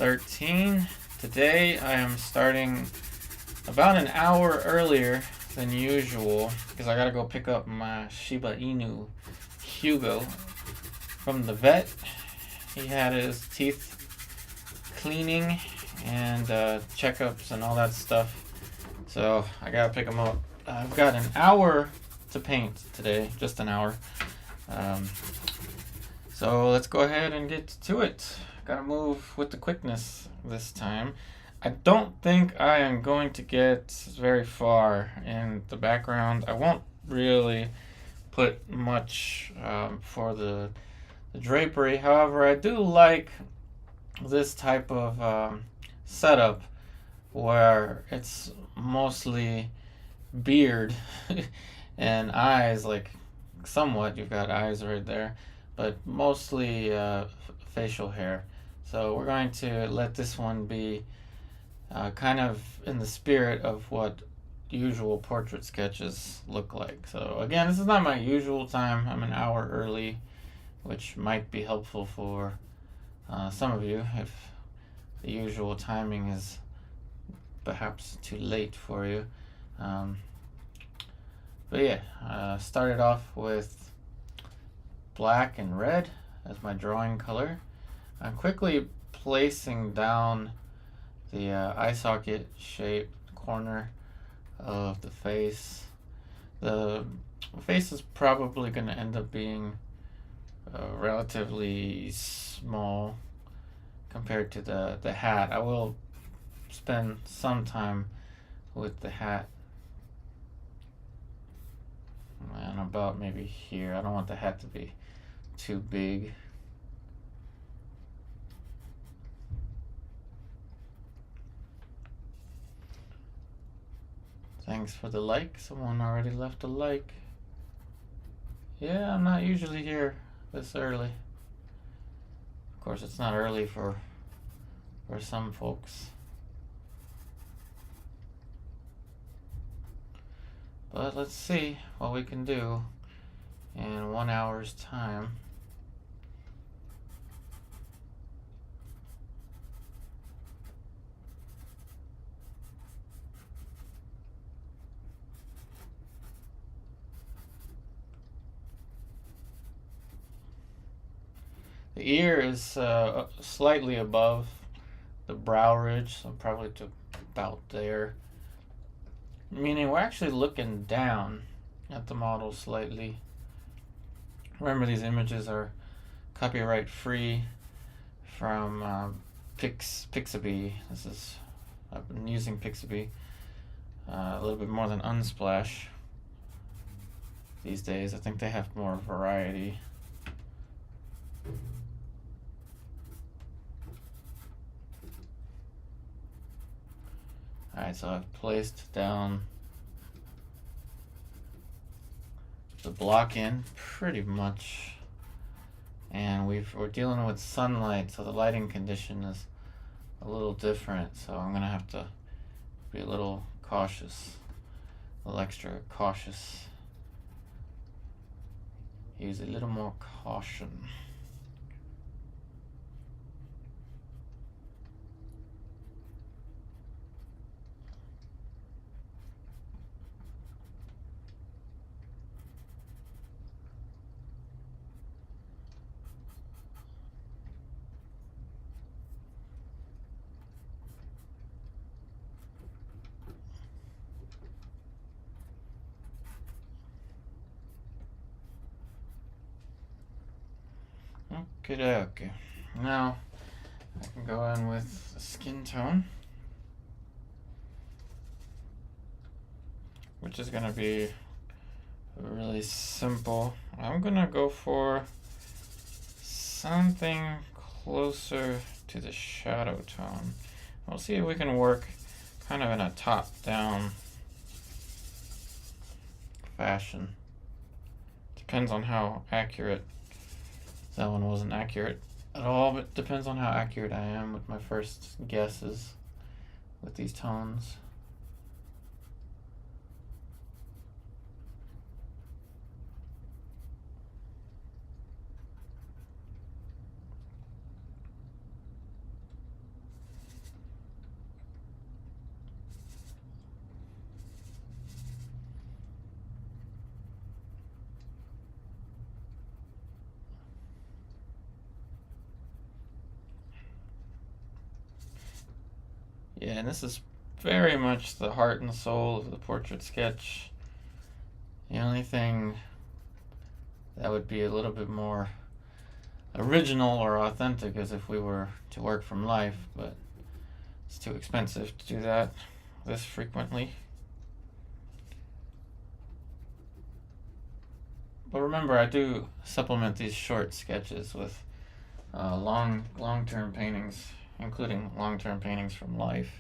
13. Today I am starting about an hour earlier than usual because I gotta go pick up my Shiba Inu Hugo from the vet. He had his teeth cleaning and checkups and all that stuff, so I gotta pick him up. I've got an hour to paint today, just an hour. So let's go ahead and get to it. Gotta move with the quickness this time. I don't think I am going to get very far in the background. I won't really put much for the drapery. However, I do like this type of setup where it's mostly beard and eyes, like somewhat you've got eyes right there, but mostly facial hair. So we're going to let this one be kind of in the spirit of what usual portrait sketches look like. So again, this is not my usual time. I'm an hour early, which might be helpful for some of you if the usual timing is perhaps too late for you. But yeah, started off with black and red as my drawing color. I'm quickly placing down the eye socket shape corner of the face. The face is probably going to end up being relatively small compared to the hat. I will spend some time with the hat and about maybe here. I don't want the hat to be too big. Thanks for the like. Someone already left a like. Yeah, I'm not usually here this early. Of course, it's not early for some folks. But let's see what we can do in 1 hour's time. The ear is slightly above the brow ridge, so probably to about there. Meaning we're actually looking down at the model slightly. Remember, these images are copyright free from Pixabay. I've been using Pixabay a little bit more than Unsplash these days. I think they have more variety. Alright, so I've placed down the block in pretty much, and we're dealing with sunlight, so the lighting condition is a little different, so I'm gonna have to be a little cautious, a little extra cautious, use a little more caution. Okay. Now I can go in with skin tone, which is gonna be really simple. I'm gonna go for something closer to the shadow tone. We'll see if we can work kind of in a top-down fashion. Depends on how accurate. That one wasn't accurate at all, but depends on how accurate I am with my first guesses with these tones. Yeah, and this is very much the heart and soul of the portrait sketch. The only thing that would be a little bit more original or authentic is if we were to work from life, but it's too expensive to do that this frequently. But remember, I do supplement these short sketches with long-term paintings, including long-term paintings from life.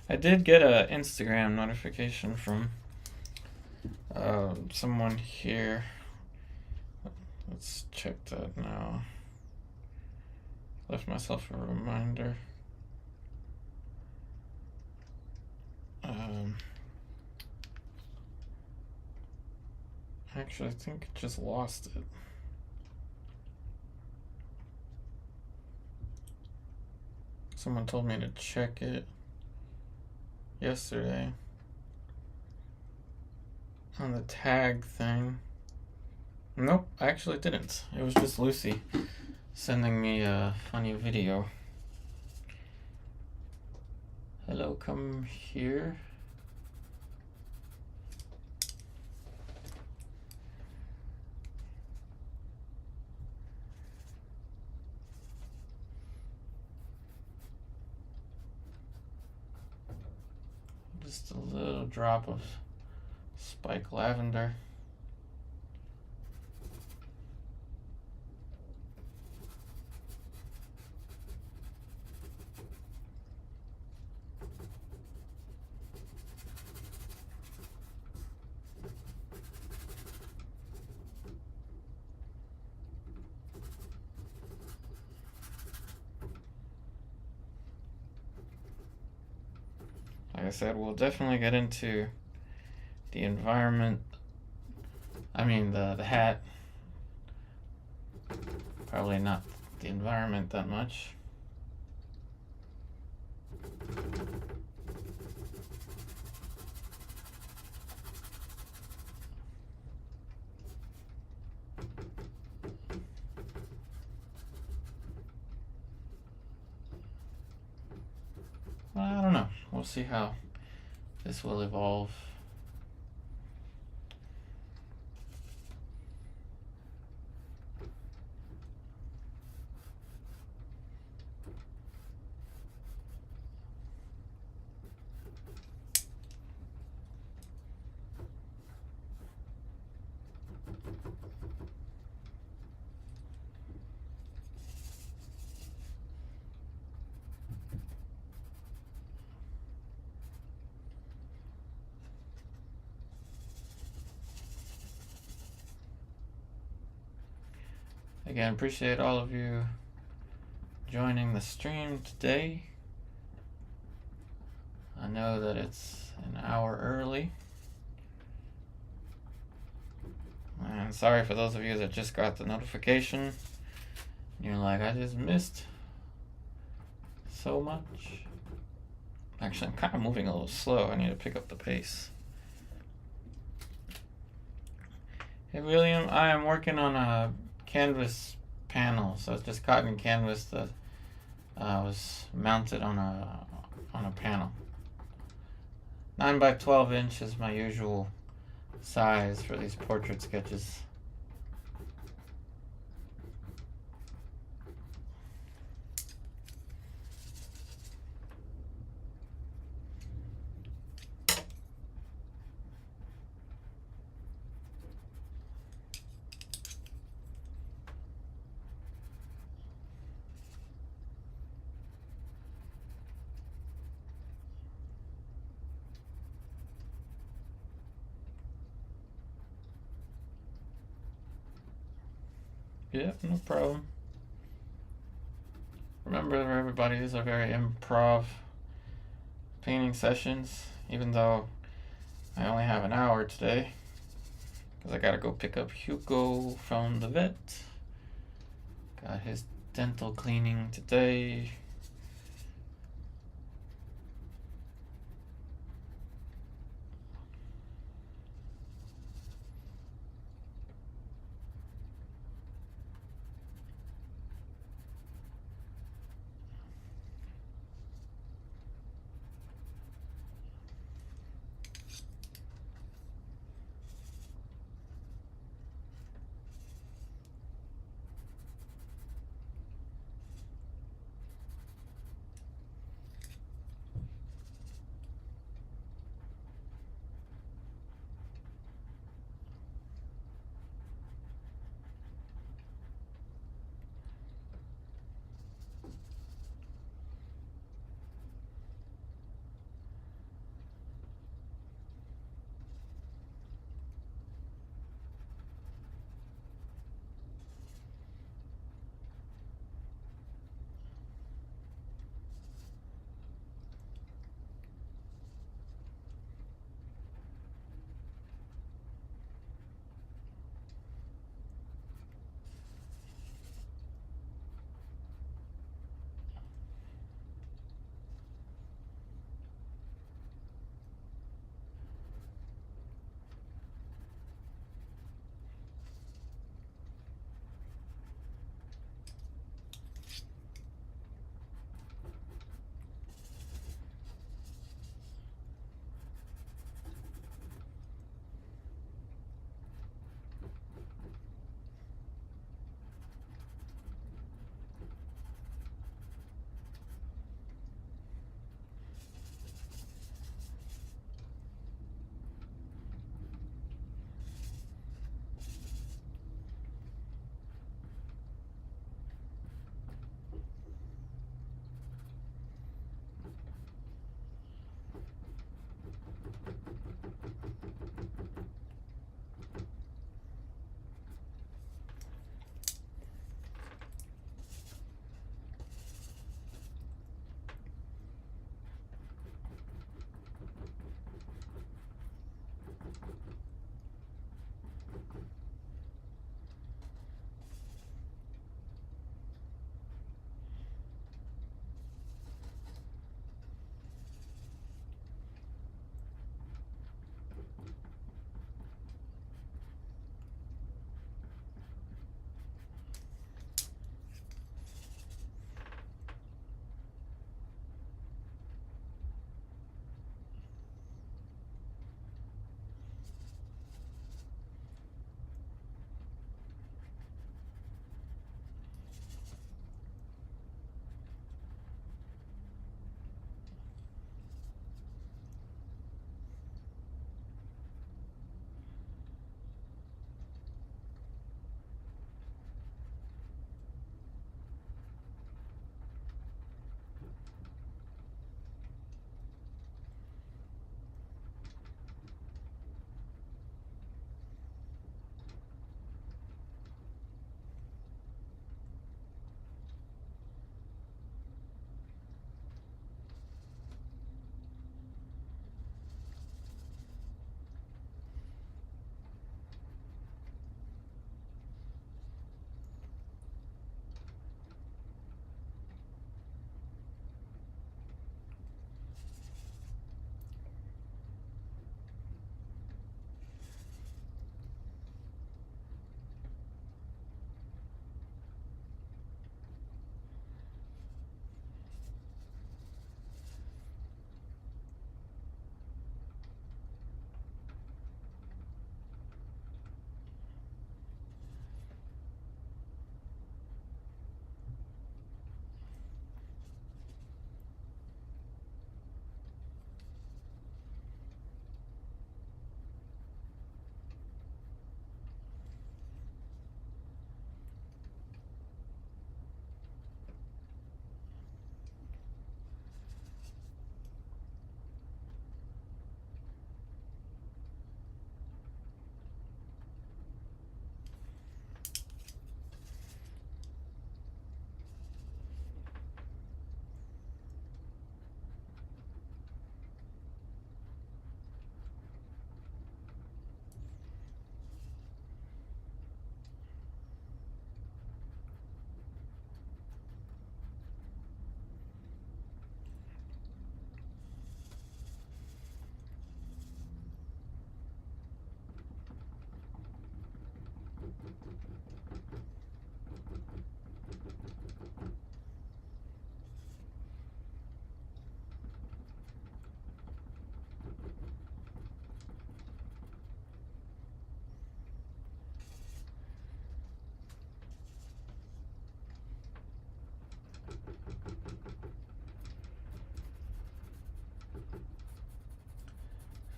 I did get a Instagram notification from someone here. Let's check that now. Left myself a reminder. Actually, I think I just lost it. Someone told me to check it yesterday on the tag thing. Nope, I actually didn't. It was just Lucy sending me a funny video. Hello, come here. Just a little drop of spike lavender. Like I said, we'll definitely get into the environment. I mean, the hat. Probably not the environment that much. I don't know. We'll see how this will evolve. Again, appreciate all of you joining the stream today. I know that it's an hour early. And sorry for those of you that just got the notification. You're like, I just missed so much. Actually, I'm kind of moving a little slow. I need to pick up the pace. Hey William, I am working on a canvas panel. So it's just cotton canvas that was mounted on a panel. 9 by 12 inch is my usual size for these portrait sketches. Yeah, no problem. Remember, everybody, these are very improv painting sessions, even though I only have an hour today, because I gotta go pick up Hugo from the vet. Got his dental cleaning today.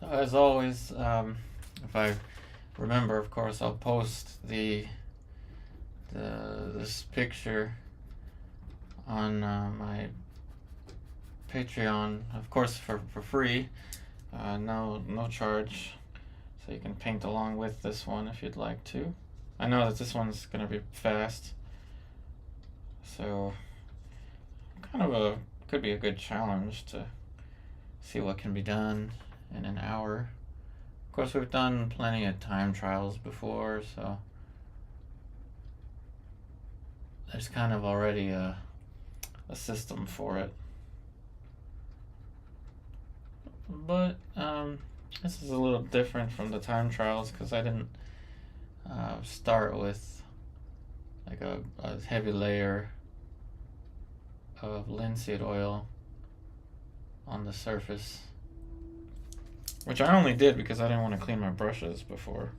As always, if I remember, of course, I'll post this picture on my Patreon, of course, for free, no charge, so you can paint along with this one if you'd like to. I know that this one's gonna be fast, so could be a good challenge to see what can be done in an hour. Of course, we've done plenty of time trials before, so there's kind of already a system for it. But this is a little different from the time trials because I didn't start with like a heavy layer of linseed oil on the surface, which I only did because I didn't want to clean my brushes before.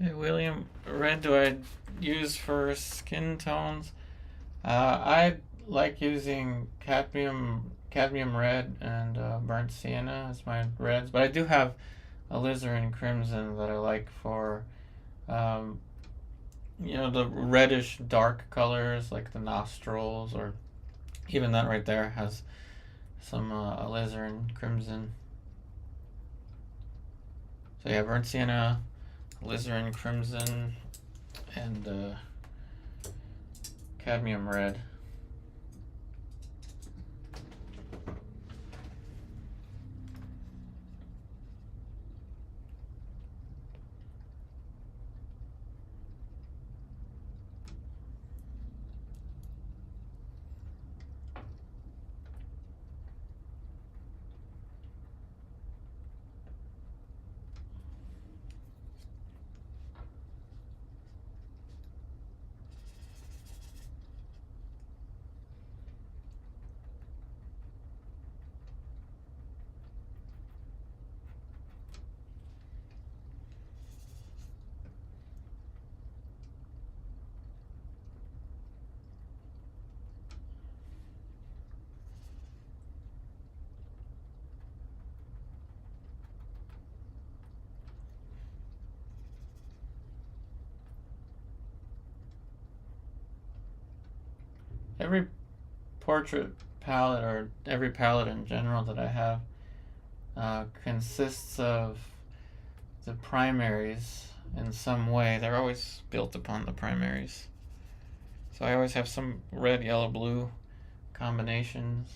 Hey, William, red do I use for skin tones? I like using cadmium red and burnt sienna as my reds, but I do have alizarin crimson that I like for um, the reddish dark colors like the nostrils, or even that right there has some alizarin crimson. So yeah, burnt sienna, alizarin crimson, and cadmium red. Every portrait palette, or every palette in general that I have, consists of the primaries in some way. They're always built upon the primaries. So I always have some red, yellow, blue combinations.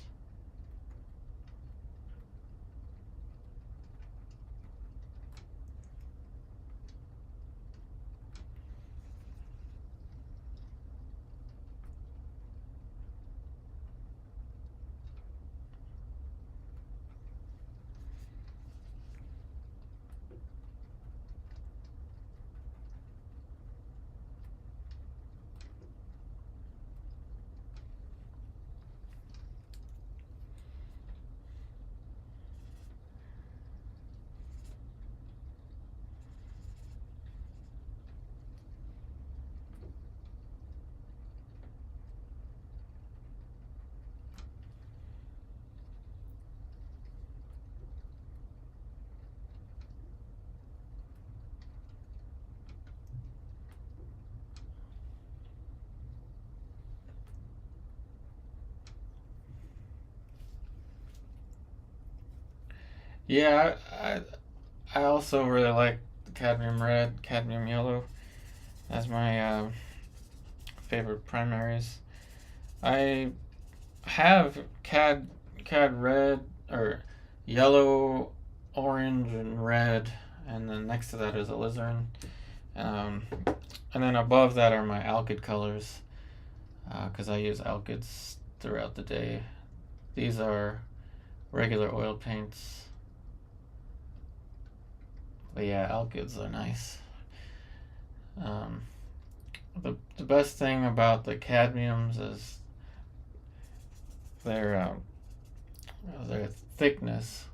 Yeah, I also really like cadmium red, cadmium yellow as my favorite primaries. I have cad red, or yellow, orange, and red, and then next to that is alizarin, um, and then above that are my alkyd colors, because I use alkyds throughout the day. These are regular oil paints, but yeah, alkyds are nice. Um, the best thing about the cadmiums is their their thickness.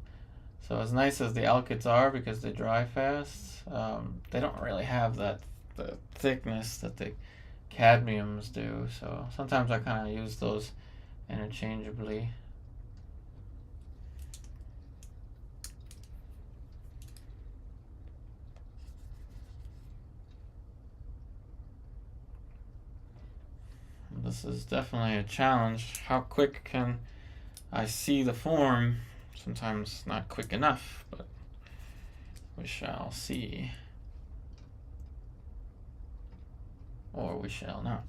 So as nice as the alkyds are, because they dry fast, they don't really have the thickness that the cadmiums do. So sometimes I kind of use those interchangeably. This is definitely a challenge. How quick can I see the form? Sometimes not quick enough, but we shall see. Or we shall not.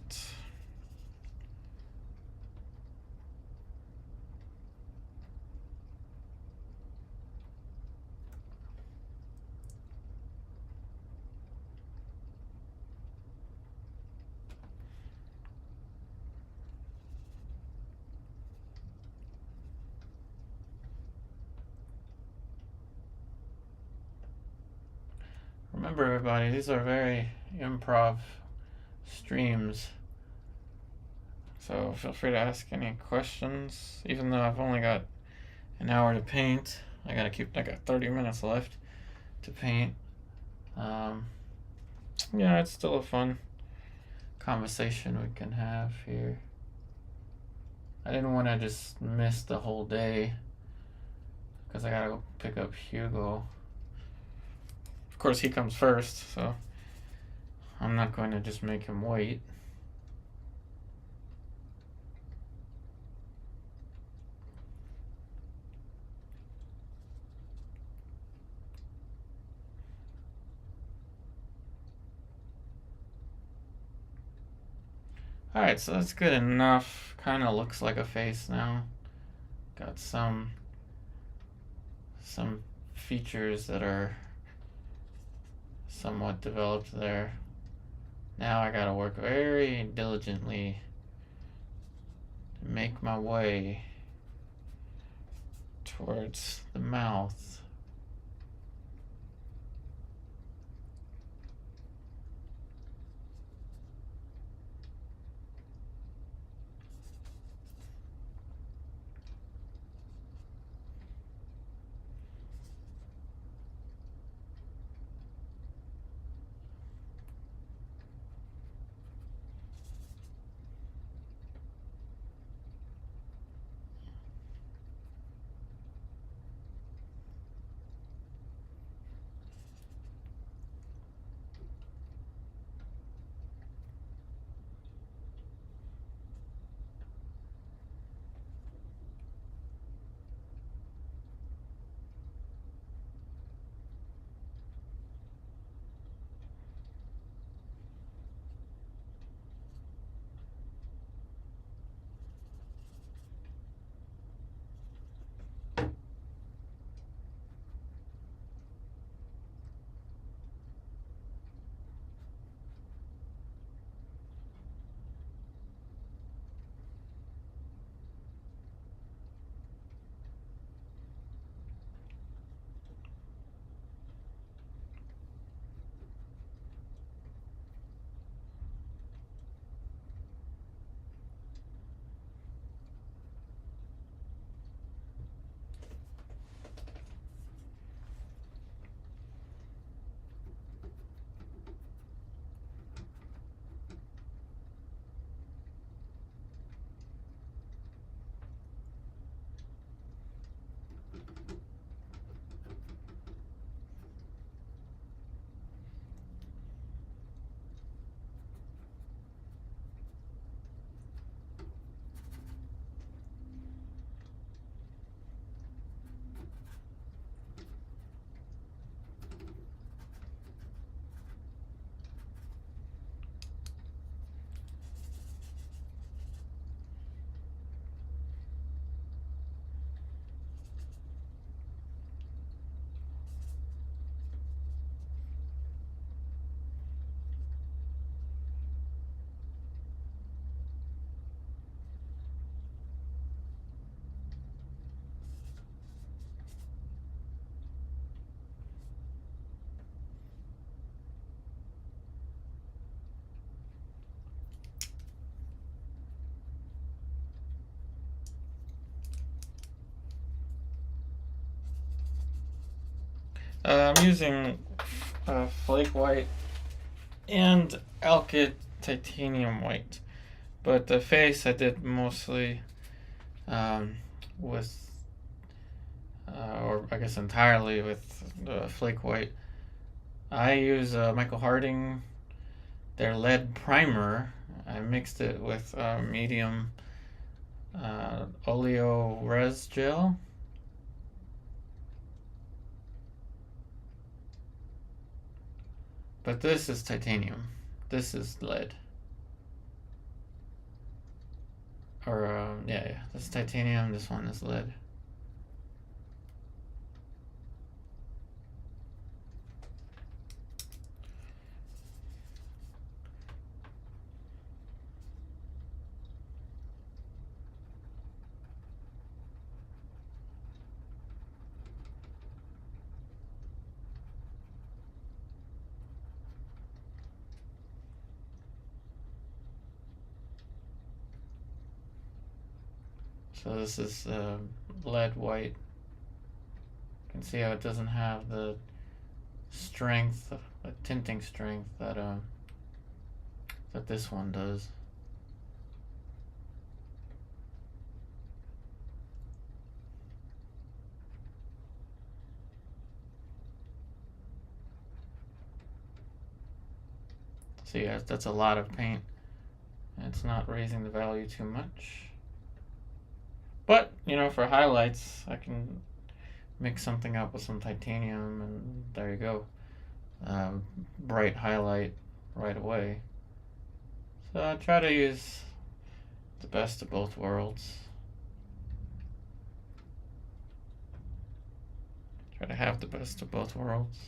Remember, everybody, these are very improv streams. So feel free to ask any questions, even though I've only got an hour to paint. I got 30 minutes left to paint. yeah, it's still a fun conversation we can have here. I didn't want to just miss the whole day because I gotta go pick up Hugo. Of course, he comes first, so I'm not going to just make him wait. Alright, so that's good enough. Kind of looks like a face now. Got some features that are somewhat developed there. Now I gotta work very diligently to make my way towards the mouth. I'm using flake white and alkyd titanium white, but the face I did mostly with, or I guess entirely with the flake white. I use Michael Harding, their lead primer. I mixed it with medium oleo res gel. But this is titanium. This is lead. Or, yeah, this is titanium, this one is lead. So this is lead white. You can see how it doesn't have the strength a tinting strength that this one does. So yeah, that's a lot of paint. It's not raising the value too much. But, you know, for highlights, I can mix something up with some titanium, and there you go. Bright highlight right away. So I try to use the best of both worlds. Try to have the best of both worlds.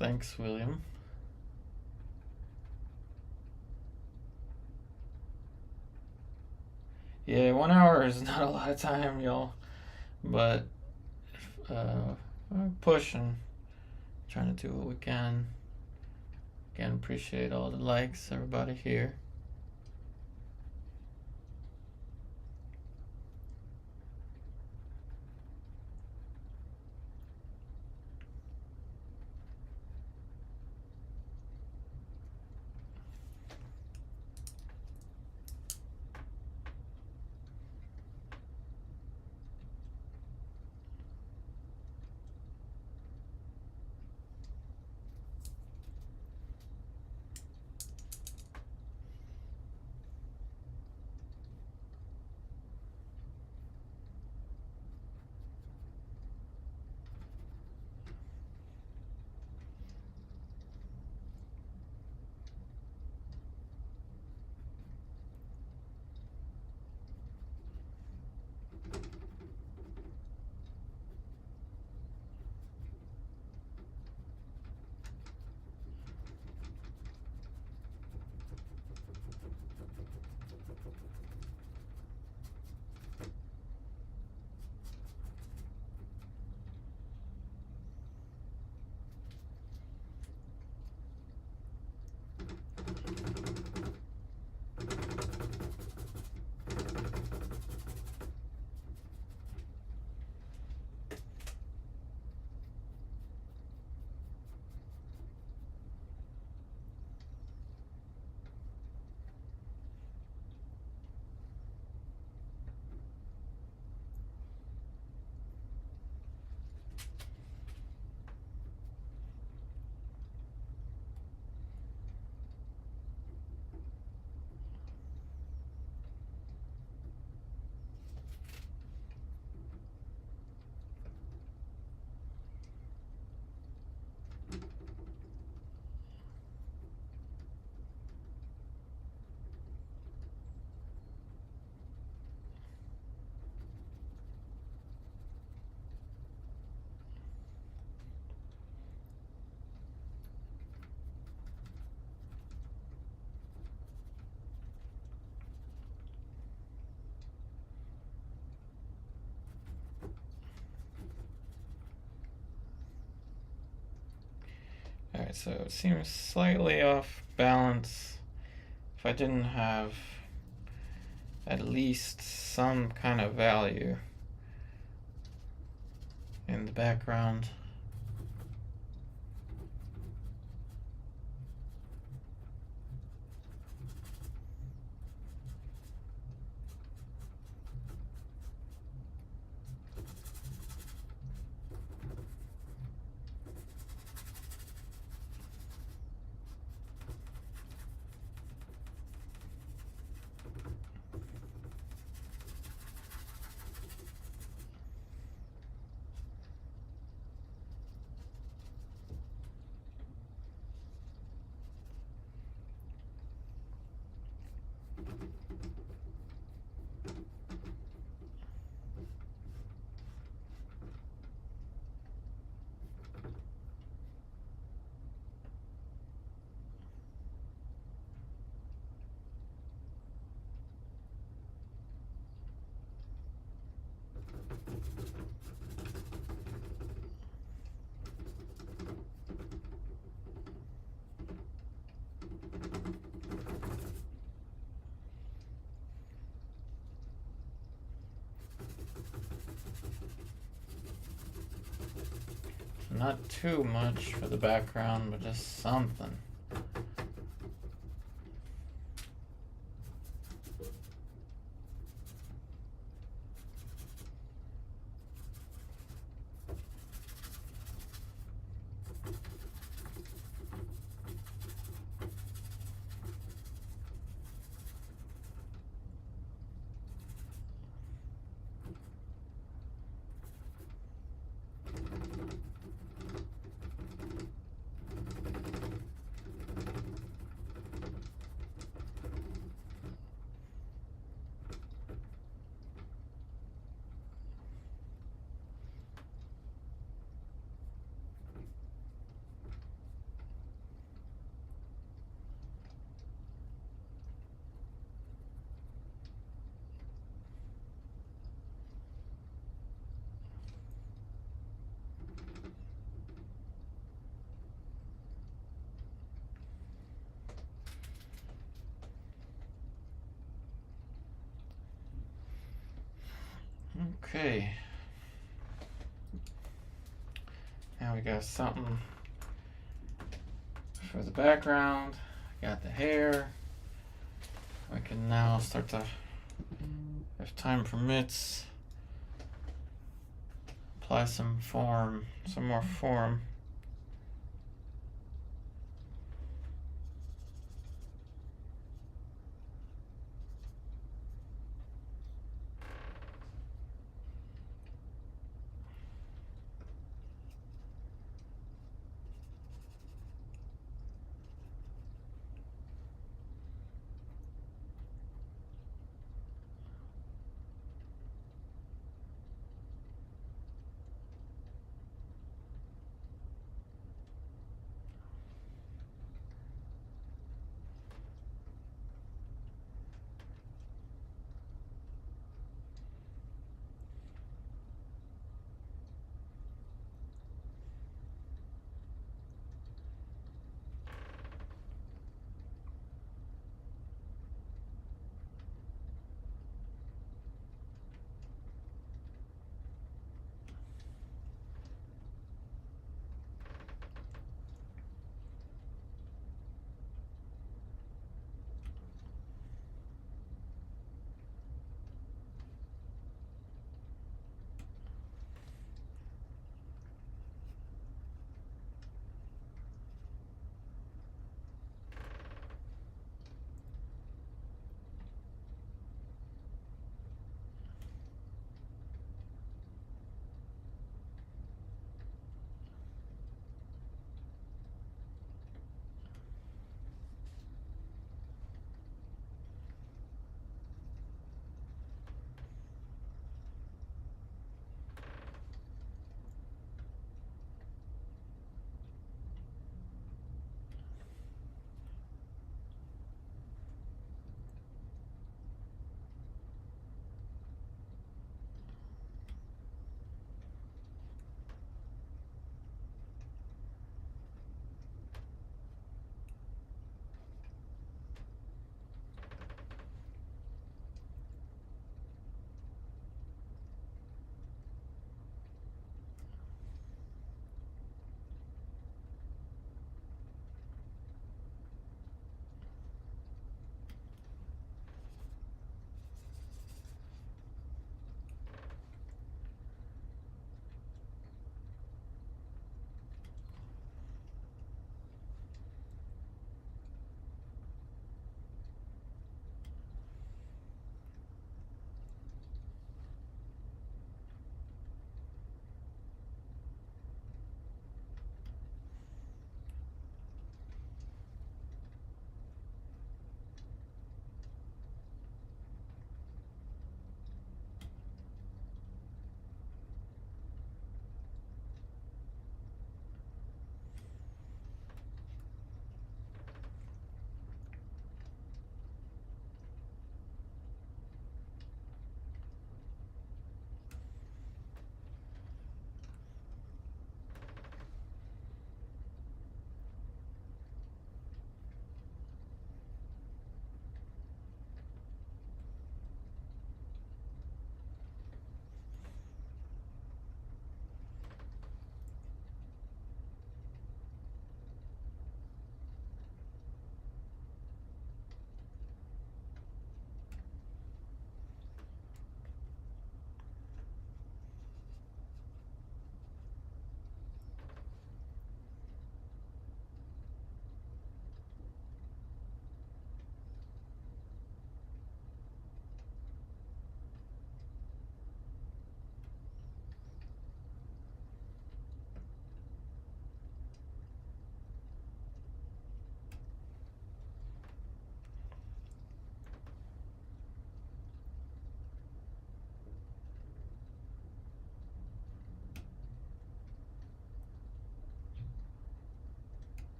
Thanks, William. Yeah, 1 hour is not a lot of time, y'all. But we're pushing, trying to do what we can. Again, appreciate all the likes, everybody here. Alright, so it seems slightly off balance. If I didn't have at least some kind of value in the background. Not too much for the background, but just something. Okay. Now we got something for the background. Got the hair. We can now start to, if time permits, apply some more form.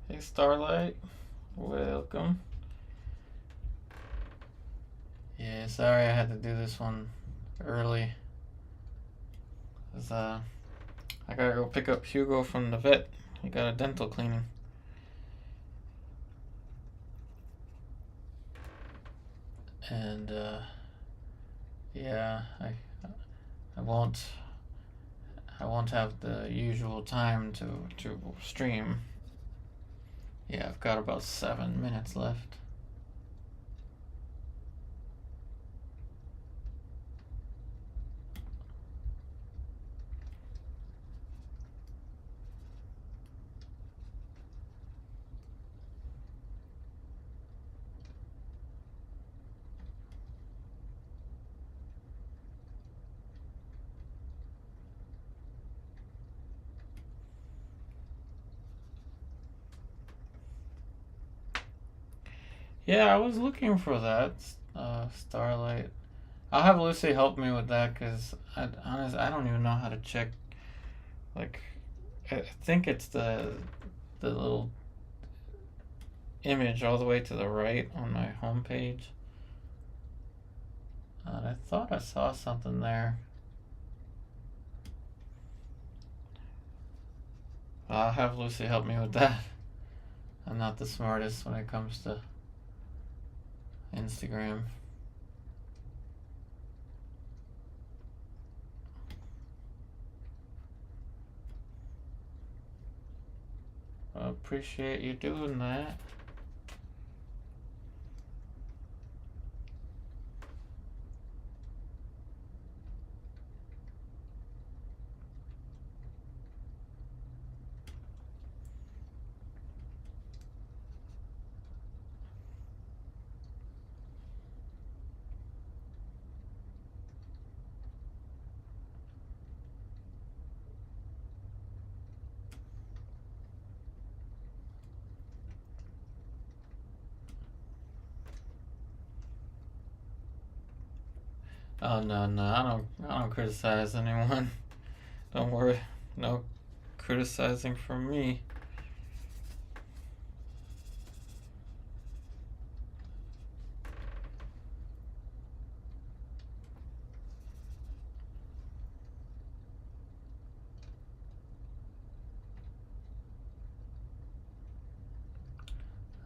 Hey, Starlight. Welcome. Yeah, sorry I had to do this one early. 'Cause, I gotta go pick up Hugo from the vet. He got a dental cleaning. And, yeah, I won't have the usual time to stream. Yeah, I've got about 7 minutes left. Yeah, I was looking for that, Starlight. I'll have Lucy help me with that because honestly, I don't even know how to check. Like, I think it's the little image all the way to the right on my homepage. I thought I saw something there. I'll have Lucy help me with that. I'm not the smartest when it comes to Instagram. I appreciate you doing that. Oh no, I don't criticize anyone. Don't worry, no criticizing from me.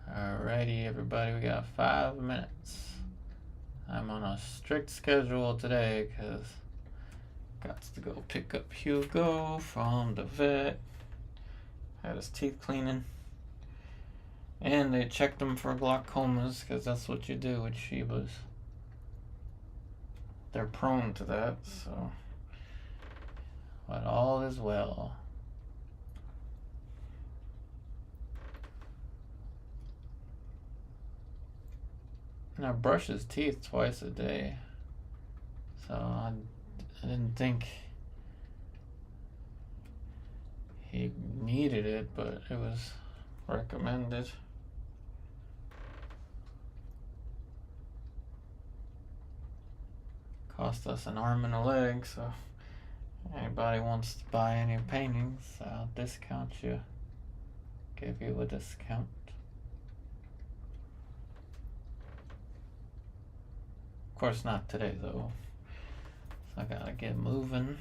Alrighty, everybody, we got 5 minutes. I'm on a strict schedule today because got to go pick up Hugo from the vet. Had his teeth cleaning. And they checked him for glaucomas because that's what you do with Shibas. They're prone to that, so. But all is well. And I brush his teeth twice a day. So I didn't think he needed it, but it was recommended. Cost us an arm and a leg, so anybody wants to buy any paintings, I'll discount you. Give you a discount. Of course not today though. So I gotta get moving.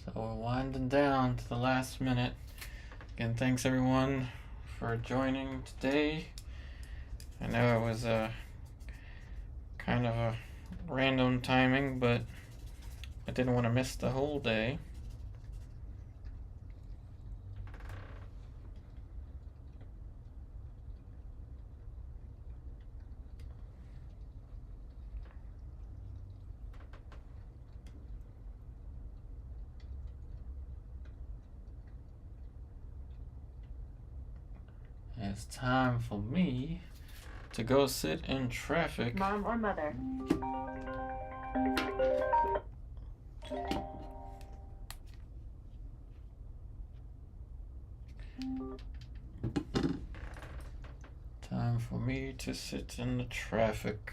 So we're winding down to the last minute. Again, thanks everyone for joining today. I know it was a kind of a random timing, but I didn't want to miss the whole day. It's time for me to go sit in traffic. Mom or mother? Time for me to sit in the traffic.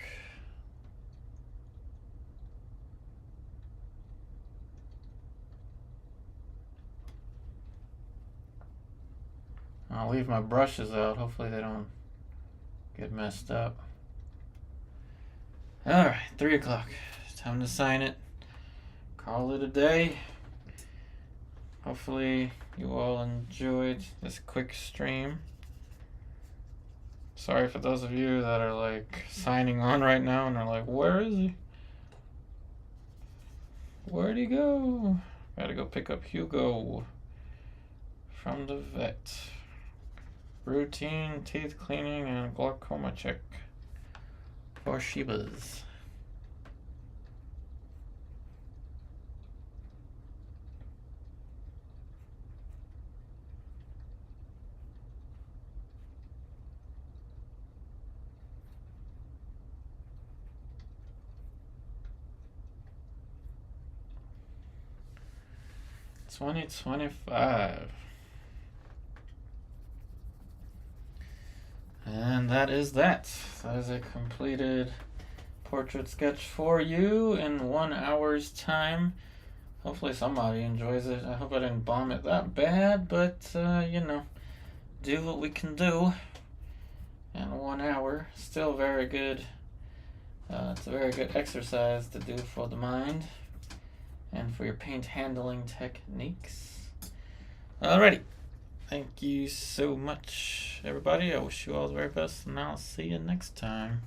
I'll leave my brushes out. Hopefully they don't get messed up. Alright, 3 o'clock. Time to sign it. Call it a day. Hopefully you all enjoyed this quick stream. Sorry for those of you that are like signing on right now and are like, where is he? Where'd he go? Gotta go pick up Hugo from the vet. Routine teeth cleaning and glaucoma check for Shebas. $20.25. And that is that. That is a completed portrait sketch for you in 1 hour's time. Hopefully somebody enjoys it. I hope I didn't bomb it that bad, but you know, do what we can do in 1 hour. Still very good. It's a very good exercise to do for the mind and for your paint handling techniques. Alrighty. Thank you so much, everybody. I wish you all the very best, and I'll see you next time.